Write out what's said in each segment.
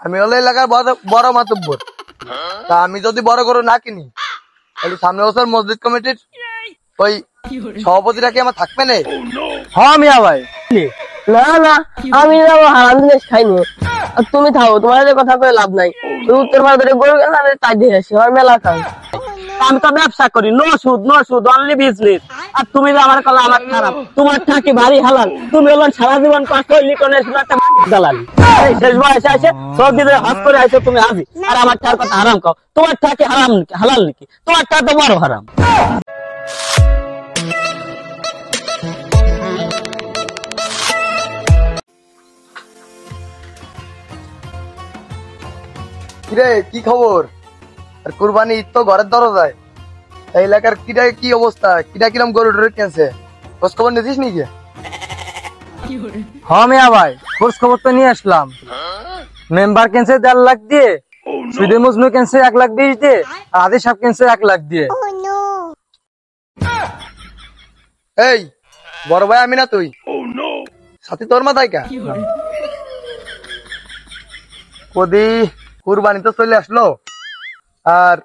আমি হলো এলাকার বড় মাতব্বর। তা আমি যদি বড় গরু না কিনি তাহলে সামনে বছর মসজিদ কমিটির ওই সভাপতিরা কি আমার থাকবে না? হ্যাঁ মিয়া ভাই। না না, আমি যাবো হারাম জিনিস খাইনি। আর তুমি থাকো, তোমার কথা কয়ে লাভ নাই। উত্তর ভারতের গরু কেন তাই দিয়ে আসি, আমার মেলা খাই। আমি তো ব্যবসা করি, নো সুদ অনলি বিজনেস। আর তুমি যে আমার কলা আমার খারাপ, তোমার থাকি ভারী হালাল। তুমি হলেন সারা জীবন কষ্ট লিটনের একটা দালাল। শেষ বয়সে এসে সৌদিতে হজ করে আইছো তুমি হাজি, আর আমার ঠার কথা হারাম খাও। তোমার থাকি হারাম হালাল নাকি? তোমার ঠা তো বড় হারাম। কিরে কি খবর? আর কুরবানি ঈদ তো ঘরের দরজায়। এই এলাকার কিটা কি অবস্থা? কিটা কিরম গরু টরু কিনছে? খোঁজ খবর নিছিস নাকি? হ্যাঁ মিয়া ভাই, খোঁজ খবর তো নিয়ে আসলাম। মেম্বার কিনছে 1.5 লাখ দিয়ে, সুদে মজনু কিনছে 1,20,000 দিয়ে, আর আদি সাহেব কিনছে 1 লাখ দিয়ে। এই বড় ভাই আমি না তুই? সাথে তোর মাথায় কা? কদি কুরবানি তো চলে আসলো, আর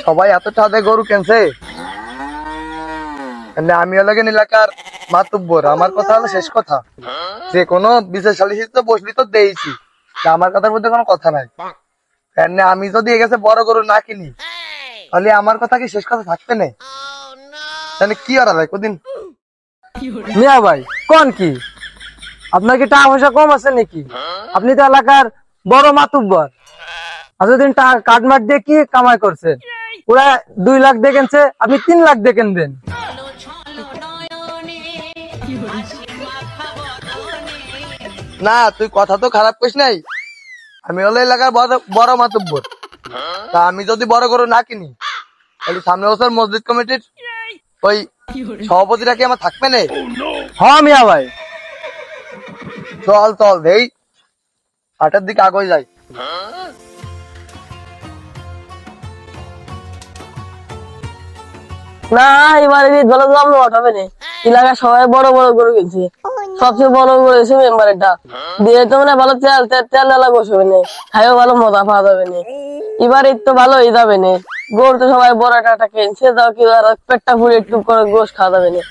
সবাই এত টাকা গরু কিনছে। আমি হলো এলাকার মাতব্বর। আমার কথা হলো শেষ কথা। যে কোনো বিশেষ সালিসিতে বসলি তো দিয়েছি, আমার কথার মধ্যে কোনো কথা নাই। আমি যদি এগেছে বড় গরু না কিনি তাহলে আমার কথা কি শেষ কথা থাকবে না? তাহলে কি আর ভাই কদিন মিয়া ভাই কোন কি, আপনার কি টাকা পয়সা কম আছে নাকি? আপনি তো এলাকার বড় মাতুব্বর। এতদিন কাটমাট দিয়ে কি কামাই করছেন? পুরা 2 লাখ দিয়ে কিনছে, আপনি 3 লাখ দিয়ে কিনবেন। না, তুই কথা তো খারাপ করিস নাই। আমি হলো এলাকার বড় মাতব্বর। তা আমি যদি বড় গরু না কিনি তাহলে সামনে বছর মসজিদ কমিটির ওই সভাপতিরা কি আমার থাকবে না? হ্যাঁ মিয়া ভাই। চল দেই 8টার দিকে আগে যাই। না, এবারে গলা জমলো হবে না। এলাকায় সবাই বড় বড় গরু কিনছে, সবচেয়ে বড় গরু এসে মেম্বারেরটা দিয়ে তো মানে ভালো তেল ডালা বসবে না, খাইও ভালো মজা পাওয়া যাবে না। এবার ঈদ তো ভালো হয়ে যাবে না। গরু তো সবাই বড় টাটা কিনছে, যাও কি আর পেটটা ফুলে একটু করে গোশ খাওয়া যাবে না।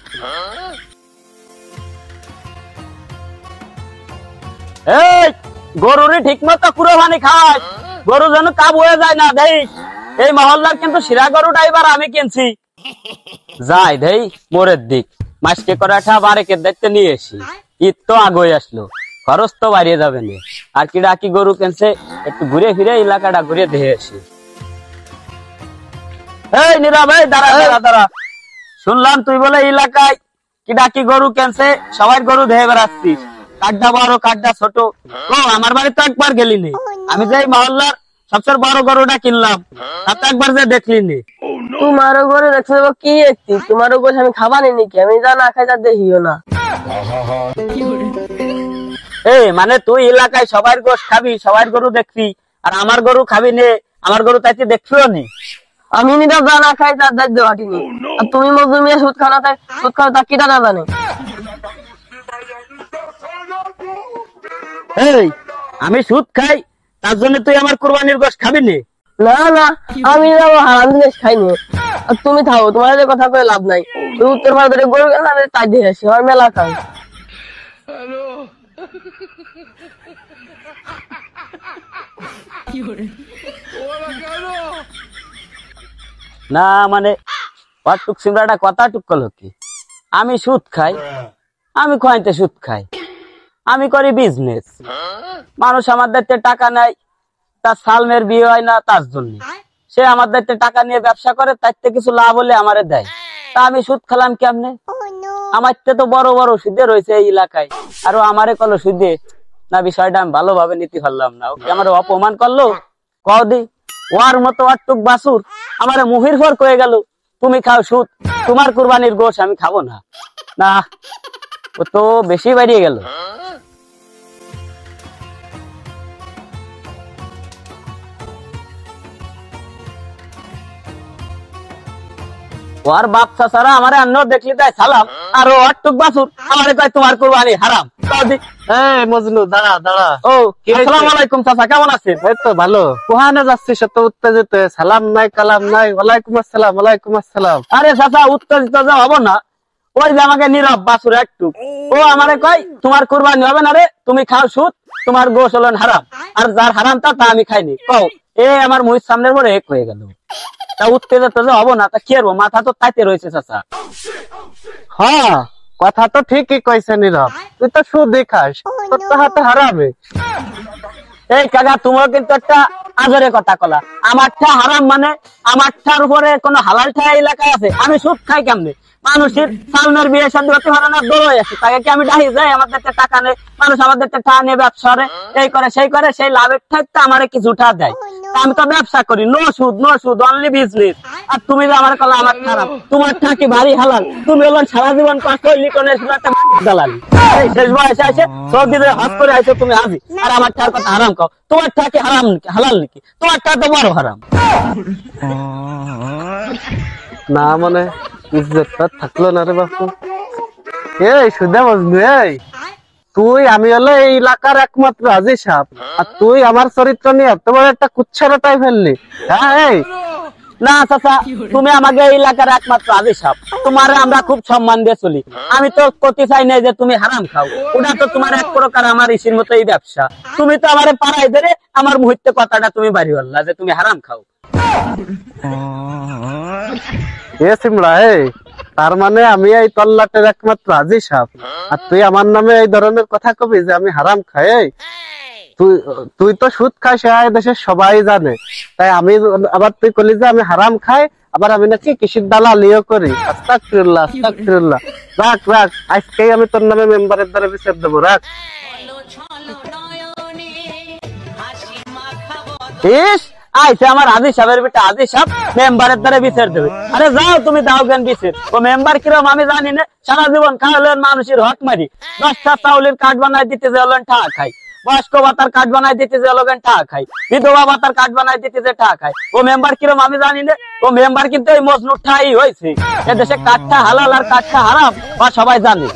এই গরুরে ঠিক মতো কুরবানি খায়, গরু যেন কাব হয়ে যায় না। দেই এই মহল্লার কিন্তু শিরা গরুটা এবার আমি কিনছি। যাই দেই মোরের দিক মাসকে করাটা বারেকের দায়িত্ব নিয়ে এসি। ঈদ তো আগে আসলো, খরচ তো বাড়িয়ে যাবে না। আর কি ডাকি গরু কিনছে, একটু ঘুরে ফিরে এলাকাটা ঘুরে দেখে আসি। এই নীরব, এই দাঁড়া। শুনলাম তুই বলে এলাকায় কি ডাকি গরু কিনছে, সবাই গরু দেখে বেড়াচ্ছিস। কাঠটা বড় কাঠটা ছোট। ও আমার বাড়ি তো একবার গেলি নি। আমি যে মহল্লার সবচেয়ে বড় গরুটা কিনলাম, তাতে একবার যে দেখলি নি। তোমারও গরু দেখতে যাবো কি একটি, তোমারও গোশ আমি খাবানি নাকি? আমি যা না খাই তা দেখিও না। এই মানে তুই এলাকায় সবার গোশ খাবি, সবার গরু দেখবি, আর আমার গরু খাবি নে? আমার গরু তাইতে দেখছিও নি। আমি নিটা যা না খাই তার দায়িত্ব হাঁটিনি। আর তুমি মজুমিয়া সুদ খাও না, তাই সুদ খাও তা কিটা না জানে? এই আমি সুদ খাই, তার জন্য তুই আমার কুরবানির গোশ খাবি নে? না না, আমি যাবো হারাম জিনিস খাইনি। আর তুমি থাকো, তোমার কথা কয়ে লাভ নাই। উত্তর ভারতের গরু কেন তাই দিয়ে আসি, আমার মেলা খাই। না মানে টুক সিমরাটা কথা টুক করলো কি? আমি সুদ খাই, আমি খাইতে সুদ খাই, আমি করি বিজনেস। মানুষ আমার দায়িত্বে টাকা নেয়, তার সালমের বিয়ে হয় না তার জন্য সে আমার দায়িত্বে টাকা নিয়ে ব্যবসা করে, তার থেকে কিছু লাভ হলে আমারে দেয়। তা আমি সুদ খেলাম কেমনে? আমার তো বড় বড় সুদে রয়েছে এই এলাকায়, আরো আমারে কলো সুদে না। বিষয়টা আমি ভালোভাবে নিতে পারলাম না। ওকে আমার অপমান করলো। কদি ওর মতো আটটুক বাসুর আমারে মুহির ফর কয়ে গেল, তুমি খাও সুদ, তোমার কুরবানির গোশ আমি খাবো না। না, ও তো বেশি বাড়িয়ে গেল। ওর বাপ চাচারা আমারে অন্য দেখলি তাই সালাম, আর ও আটটুক বাসুর আমারে কয় তোমার কুরবানি হারাম। এই মজনু দাঁড়া দাঁড়া। ও কি হয়েছে? আসসালামু আলাইকুম চাচা, কেমন আছেন? এই তো ভালো। কোহানে যাচ্ছিস এত উত্তেজিত? সালাম নাই কালাম নাই। ওয়ালাইকুম আসসালাম ওয়ালাইকুম আসসালাম। আরে চাচা উত্তেজিত যে হবো না, ওই যে আমাকে নীরব বাসুর একটু, ও আমারে কয় তোমার কুরবানি হবে না রে, তুমি খাও সুদ, তোমার গোশ হলেন হারাম, আর যার হারাম তা আমি খাইনি। কও এ আমার মুহির সামনের পরে এক হয়ে গেল। তা উত্তেজিত যে হবো না, তা কি করবো, মাথা তো তাইতে রয়েছে চাচা। হ্যাঁ কথা তো ঠিকই কইছে নীরব, তুই তো সুদই খাস, তোর তো হাতে হারাবে। এই কাকা তুমিও কিন্তু একটা আজরে কথা কলা। আমারটা হারাম মানে আমারটার উপরে কোন হালাল ঠাই এলাকায় আছে? আমি সুদ খাই কেমনে? মানুষের সালমের বিয়ে শাদী হতে পারে না, দোলাই আছে, তাকে কি আমি ডাহি যাই? আমাদের টাকা নেই, মানুষ আমাদের টাকা নিয়ে ব্যবসা করে, এই করে সেই করে, সেই লাভের ঠাইতে আমার কিছু উঠা দেয়। তা আমি তো ব্যবসা করি, নো সুদ অনলি বিজনেস। আর তুমি যে আমার কলা আমার খারাপ, তোমার টাকি ভারী হালাল, তুমি হলেন সারা জীবন কষ্ট লিখনের একটা দালালি। এই শেষ বয়সে আসে সৌদিতে হজ করে আসে তুমি হাজি, আর আমার টার কথা হারাম খাও। তোমার টাকি হারাম হালাল নাকি? তোমার টা তো বড় হারাম। না মানে ইজ্জতটা থাকলো না রে বাপু। এই সুদে মজনু, এই তুই আমি হলো এই এলাকার একমাত্র হাজি সাহেব, আর তুই আমার চরিত্র নিয়ে এত বড় একটা কুচ্ছারটাই ফেললি? হ্যাঁ এই না চাচা, তুমি আমাকে এই এলাকার একমাত্র হাজি সাহেব, তোমার আমরা খুব সম্মান দিয়ে চলি। আমি তো করতে চাই না যে তুমি হারাম খাও, ওটা তো তোমার এক প্রকার আমার ইসির মতো এই ব্যবসা। তুমি তো আমার পাড়ায় ধরে আমার মুহূর্তে কথাটা তুমি বাড়ি বললা যে তুমি হারাম খাও। এ সিমড়া, এই তার মানে আমি এই তল্লাটের একমাত্র হাজি সাহেব, আর তুই আমার নামে এই ধরনের কথা কবি যে আমি হারাম খাই? এই তুই তো সুদ খাস, এই দেশের সবাই জানে, তাই আমি আবার তুই কলি যে আমি হারাম খাই, আবার আমি নাকি কৃষির দালালিও করি? আস্তাগফিরুল্লাহ আস্তাগফিরুল্লাহ। রাখ রাখ, আজকেই আমি তোর নামে মেম্বারের দ্বারা বিচার দেবো। রাখ। ইস আইসে আমার হাজি সাহেবের বেটা, হাজি সাহেব মেম্বারের দ্বারা বিচার দেবে। আরে যাও তুমি দাও জ্ঞান বিচার, ও মেম্বার কিরম আমি জানি না। সারা জীবন খাওয়ালেন মানুষের হক মারি, 10টা চাউলের কার্ড বানাই দিতে যে হলেন টাকা খাই, বয়স্ক ভাতার কার্ড বানাই দিতে যে হলেন টাকা খাই, বিধবা ভাতার কার্ড বানাই দিতে যে টাকা খাই। ও মেম্বার কিরম আমি জানি না। ও মেম্বার কিন্তু এই মজনুর ঠাই হয়েছে, এদেশে কাঠটা হালাল আর কাঠটা হারাম বা সবাই জানে।